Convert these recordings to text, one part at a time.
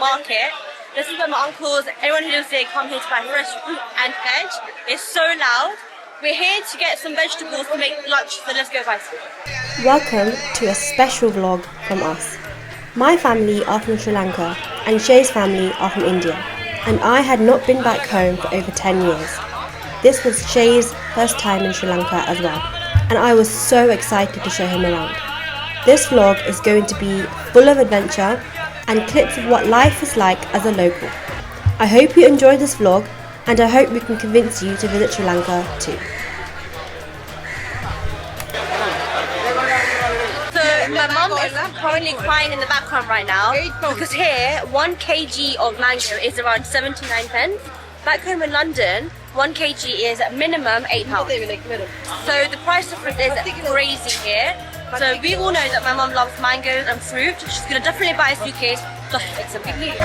market. This is where my uncles, everyone who lives there, come here to buy fresh fruit and veg. It's so loud. We're here to get some vegetables to make lunch, so let's go buy some. Welcome to a special vlog from us. My family are from Sri Lanka and Shay's family are from India, and I had not been back home for over 10 years. This was Shay's first time in Sri Lanka as well, and I was so excited to show him around. This vlog is going to be full of adventure and clips of what life is like as a local. I hope you enjoy this vlog, and I hope we can convince you to visit Sri Lanka too. My mum is currently crying in the background right now because here 1 kg of mango is around 79 pence. Back home in London, 1 kg is minimum £8. So the price difference is crazy here. So we all know that my mum loves mangoes and fruit. She's going to definitely buy a suitcase just to take some pictures.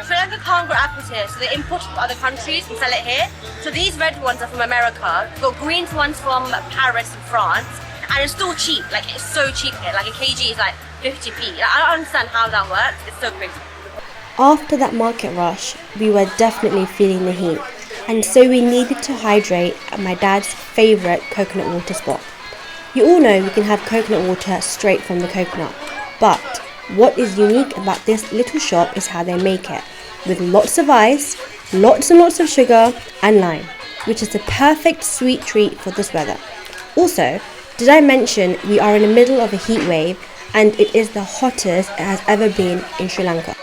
Sri Lanka can't grow apples here, so they import it from other countries and sell it here. So these red ones are from America. We've got green ones from Paris and France, and it's still cheap. Like, it's so cheap here. Like a kg is like 50p. Like, I don't understand how that works. It's so crazy. After that market rush, we were definitely feeling the heat, and so we needed to hydrate at my dad's favourite coconut water spot. You all know we can have coconut water straight from the coconut, but what is unique about this little shop is how they make it, with lots of ice, lots and lots of sugar and lime, which is the perfect sweet treat for this weather. Also, did I mention we are in the middle of a heat wave, and it is the hottest it has ever been in Sri Lanka.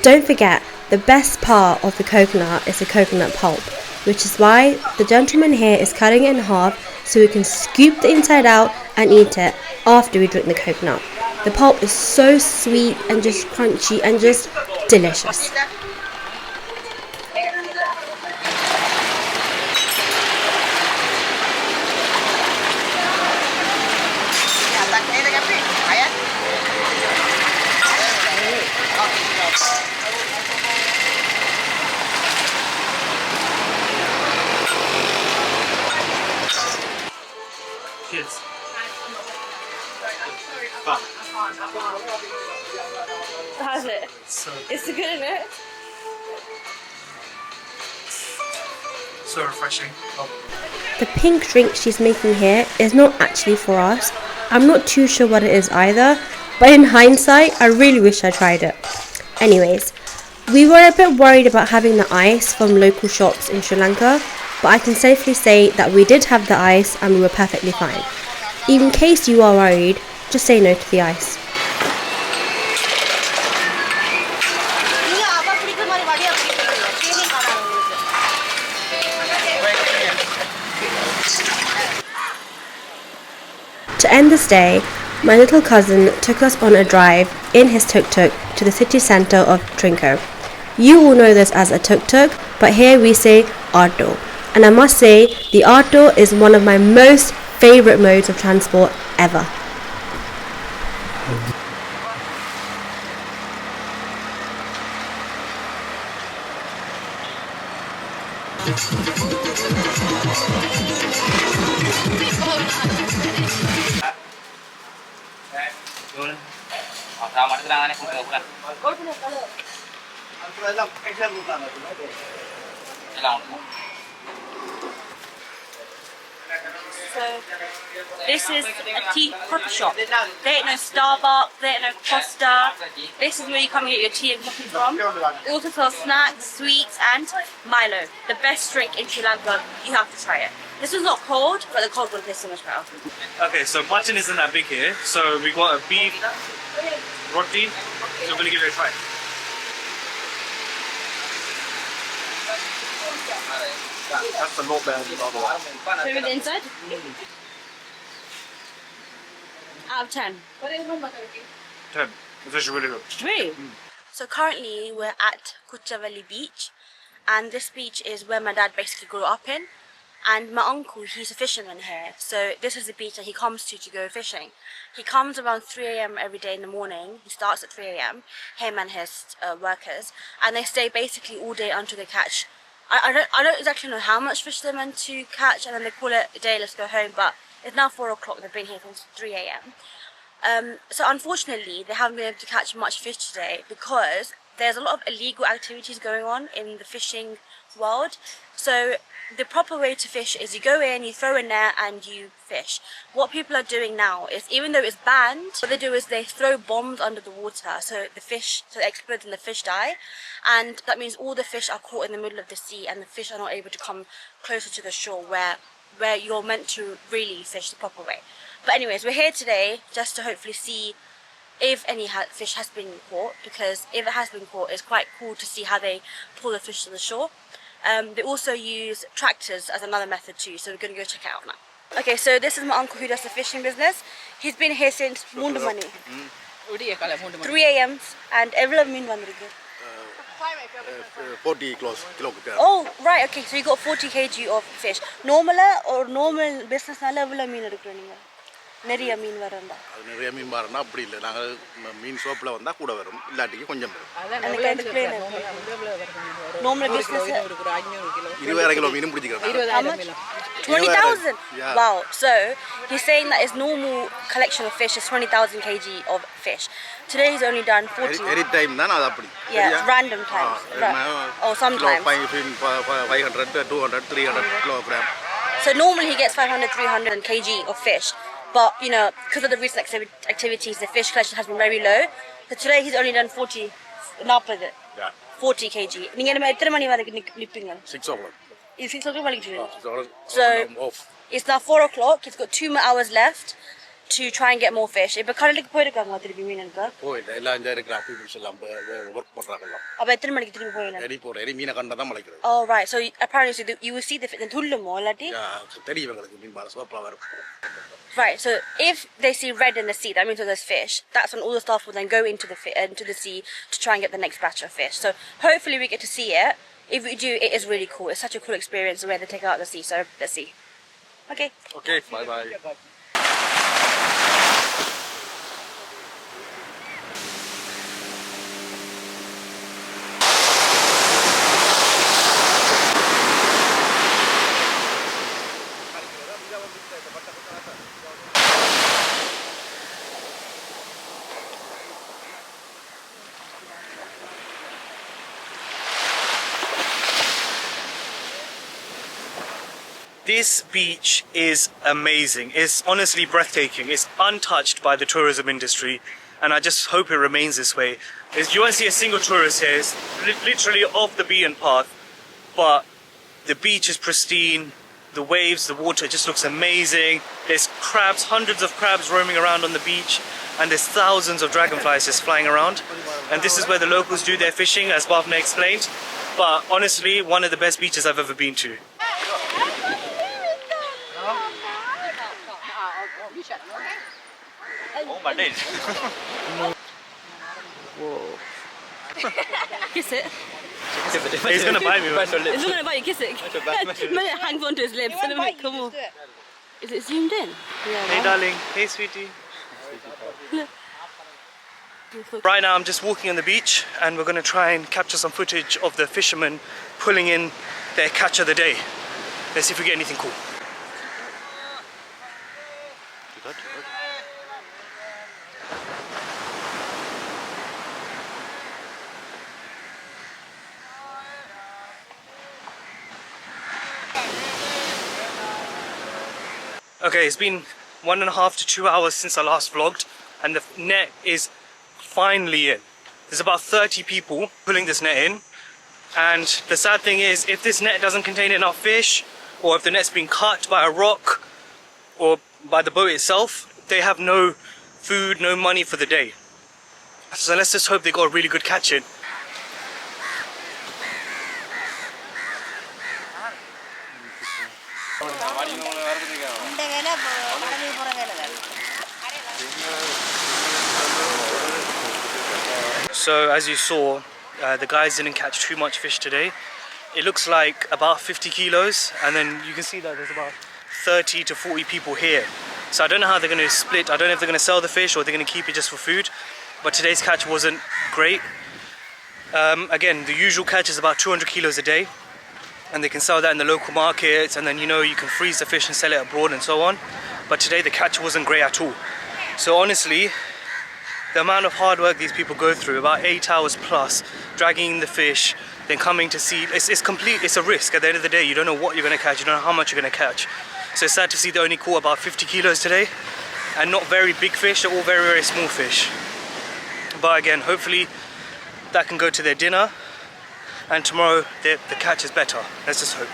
Don't forget, the best part of the coconut is the coconut pulp, which is why the gentleman here is cutting it in half so we can scoop the inside out and eat it after we drink the coconut. The pulp is so sweet and just crunchy and just delicious. Kids. How's it? It's good, isn't it? So refreshing. The pink drink she's making here is not actually for us. I'm not too sure what it is either, but in hindsight, I really wish I tried it. Anyways, we were a bit worried about having the ice from local shops in Sri Lanka, but I can safely say that we did have the ice and we were perfectly fine. In case you are worried, just say no to the ice. To end this day, my little cousin took us on a drive in his tuk-tuk to the city centre of Trinco. You all know this as a tuk-tuk, but here we say auto. And I must say, the auto is one of my most favourite modes of transport ever. So this is a tea coffee shop. There ain't no Starbucks, there ain't no Costa. This is where you come and get your tea and coffee from. It also sells snacks, sweets and Milo. The best drink in Sri Lanka. You have to try it. This one's not cold, but the cold one tastes so much better. Okay, so mutton isn't that big here. So we got a beef roti. So we're gonna give it a try. That's a lot better than the other one. Show me the inside. Out of 10. 10. It's actually really good. Really? So currently we're at Trincomalee beach, and this beach is where my dad basically grew up in. And my uncle, he's a fisherman here, so this is the beach that he comes to go fishing. He comes around 3 a.m. every day in the morning. He starts at 3 a.m., him and his workers, and they stay basically all day until they catch. I don't exactly know how much fish they're meant to catch, and then they call it a day, let's go home, but it's now 4 o'clock, they've been here since 3 a.m. So unfortunately, they haven't been able to catch much fish today because there's a lot of illegal activities going on in the fishing world. So the proper way to fish is you go in, you throw a net and you fish. What people are doing now is, even though it's banned, what they do is they throw bombs under the water so the fish, so it explodes and the fish die. And that means all the fish are caught in the middle of the sea and the fish are not able to come closer to the shore where you're meant to really fish the proper way. But anyways, we're here today just to hopefully see if any fish has been caught, because if it has been caught, it's quite cool to see how they pull the fish to the shore. They also use tractors as another method too, so we're going to go check it out now. Okay, so this is my uncle who does the fishing business. He's been here since Mundamani. 3 a.m. and every mean one. 40 kilogram. Oh, right, okay, so you got 40 kg of fish. Normal or normal business level mean நிறைய மீன் வரண்டா அது நிறைய மீன் வரனா அப்படி இல்ல நாங்க மீன் ஷாப்ல வந்தா கூட வரும் இல்லாட்டிக்கு கொஞ்சம் வரும் எனக்கு அதுக்கு normal business 20000 kilo mean பிடிச்சிக்கிறோம் 20,000 wow, so he's saying that his normal collection of fish is 20,000 kg of fish. Today he's only done 40. Every time தான் அது அப்படி Yeah, it's random times. Oh, sometimes 500 200 300 kilogram. So normally he gets 500 300 kg of fish. But, you know, because of the recent activities, the fish collection has been very low. So today he's only done 40, not with it. Yeah. 40 kg. You எத்தனை மணி வரைக்கும் நிப்பீங்க? 6 o'clock. It's 6 o'clock வரைக்கும். So it's now 4 o'clock. He's got 2 more hours left to try and get more fish. இப்ப கடலுக்கு போயிருக்காங்க திருப்பி மீனுக்கு. போயிடு எல்லாம் இந்த இருக்கிற ஆக்டிவிட்டீஸ் எல்லாம் வர்க் பண்றாங்க. அப்ப எத்தனை மணிக்கு திருப்பி போவீங்க? ரெடி போறேன் மீனை கண்டா தான் மலைக்கிறது. Oh right. So apparently you will see the துள்ளுமோ இல்லாட்டி? Yeah, தெரியும் உங்களுக்கு மீன் பார சூப்பரா வரும். Right, so if they see red in the sea, that means that there's fish. That's when all the staff will then go into the sea to try and get the next batch of fish. So hopefully we get to see it. If we do, it is really cool. It's such a cool experience the way they take it out of the sea. So let's see. Okay. Okay, bye bye. This beach is amazing. It's honestly breathtaking. It's untouched by the tourism industry, and I just hope it remains this way. You won't see a single tourist here. It's literally off the beaten path, but the beach is pristine. The waves, the water just looks amazing. There's crabs, hundreds of crabs roaming around on the beach, and there's thousands of dragonflies just flying around. And this is where the locals do their fishing, as Bhavna explained. But honestly, one of the best beaches I've ever been to. Oh my days. Whoa. Kiss it. He's gonna bite me. It's not gonna bite you, kiss it. It hangs onto his lips. Come on. Is it zoomed in? Yeah. Hey darling. Hey sweetie. Right now I'm just walking on the beach and we're going to try and capture some footage of the fishermen pulling in their catch of the day. Let's see if we get anything cool. Okay, it's been 1.5 to 2 hours since I last vlogged, and the net is finally in. There's about 30 people pulling this net in, and the sad thing is, if this net doesn't contain enough fish, or if the net's been cut by a rock or by the boat itself, they have no food, no money for the day. So let's just hope they got a really good catch in. So as you saw, the guys didn't catch too much fish today. It looks like about 50 kilos, and then you can see that there's about 30 to 40 people here. So I don't know how they're going to split. I don't know if they're going to sell the fish or they're going to keep it just for food. But today's catch wasn't great. Again, the usual catch is about 200 kilos a day, and they can sell that in the local markets, and then you know you can freeze the fish and sell it abroad and so on. But today the catch wasn't great at all. So honestly, the amount of hard work these people go through, about 8 hours plus, dragging the fish, then coming to see, it's a risk. At the end of the day, you don't know what you're going to catch, you don't know how much you're going to catch. So it's sad to see they only caught about 50 kilos today, and not very big fish, they're all very, very small fish. But again, hopefully that can go to their dinner, and tomorrow the catch is better. Let's just hope.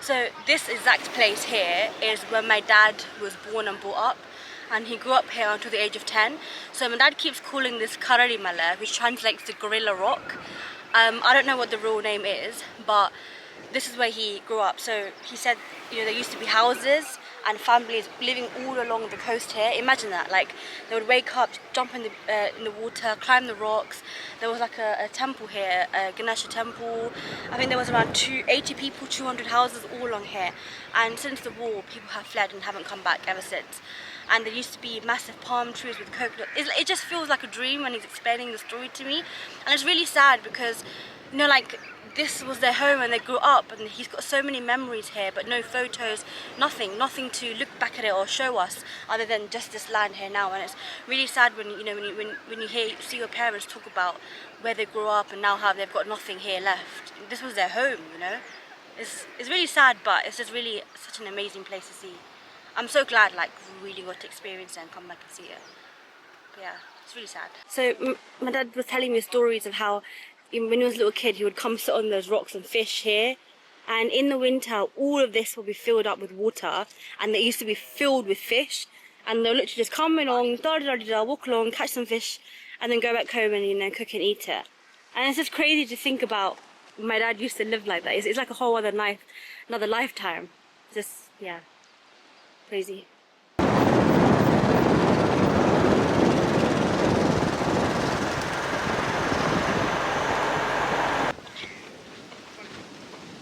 So this exact place here is where my dad was born and brought up, and he grew up here until the age of 10. So my dad keeps calling this Kararimala, which translates to gorilla rock. I don't know what the real name is, but this is where he grew up. So he said, you know, there used to be houses and families living all along the coast here. Imagine that, like they would wake up, jump in the water, climb the rocks. There was like a temple here, a Ganesha temple. I think there was around 80 people, 200 houses all along here. And since the war, people have fled and haven't come back ever since. And there used to be massive palm trees with coconut. It just feels like a dream when he's explaining the story to me. And it's really sad because, you know, like this was their home and they grew up, and he's got so many memories here, but no photos, nothing to look back at it or show us other than just this land here now. And it's really sad when when you see your parents talk about where they grew up and now how they've got nothing here left. This was their home, you know. It's really sad, but it's just really such an amazing place to see. I'm so glad, like, we really got to experience it and come back and see it. But yeah, it's really sad. So my dad was telling me stories of how when he was a little kid, he would come sit on those rocks and fish here. And in the winter, all of this will be filled up with water, and they used to be filled with fish. And they'll literally just come along, walk along, catch some fish, and then go back home and, you know, cook and eat it. And it's just crazy to think about. My dad used to live like that. It's like a whole other life, another lifetime. Just, yeah. Crazy.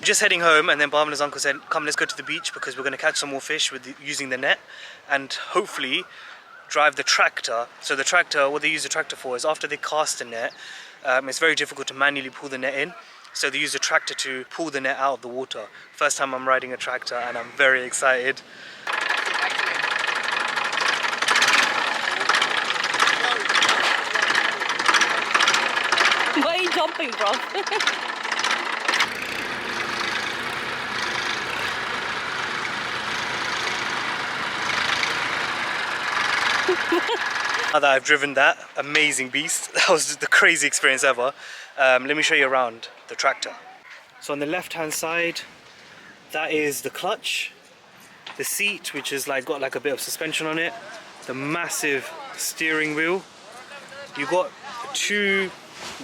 Just heading home, and then Bhavana's uncle said, come, let's go to the beach because we're going to catch some more fish using the net, and hopefully drive the tractor. So the tractor, what they use the tractor for is after they cast the net, it's very difficult to manually pull the net in. So they use a tractor to pull the net out of the water. First time I'm riding a tractor and I'm very excited. Why are you jumping, bro? Now that I've driven that amazing beast, that was the crazy experience ever. Let me show you around the tractor. So on the left hand side, that is the clutch, the seat, which is like got like a bit of suspension on it, the massive steering wheel. You've got two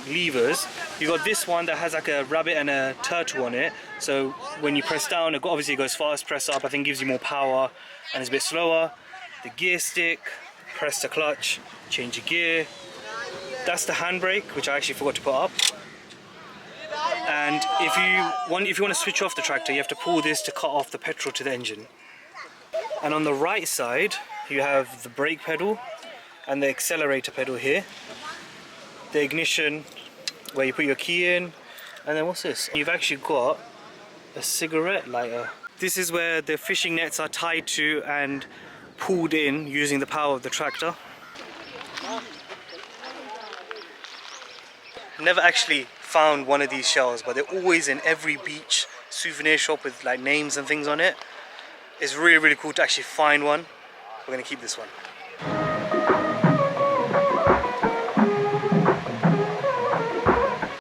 levers. You got this one that has like a rabbit and a turtle on it, so when you press down, it obviously goes fast. Press up, I think gives you more power and it's a bit slower. The gear stick, press the clutch, change your gear. That's the handbrake, which I actually forgot to put up. And if you want to switch off the tractor, you have to pull this to cut off the petrol to the engine. And on the right side, you have the brake pedal and the accelerator pedal here. The ignition, where you put your key in. And then what's this? You've actually got a cigarette lighter. This is where the fishing nets are tied to and pulled in using the power of the tractor. Never actually found one of these shells, but they're always in every beach souvenir shop with like names and things on it. It's really, really cool to actually find one. We're gonna keep this one.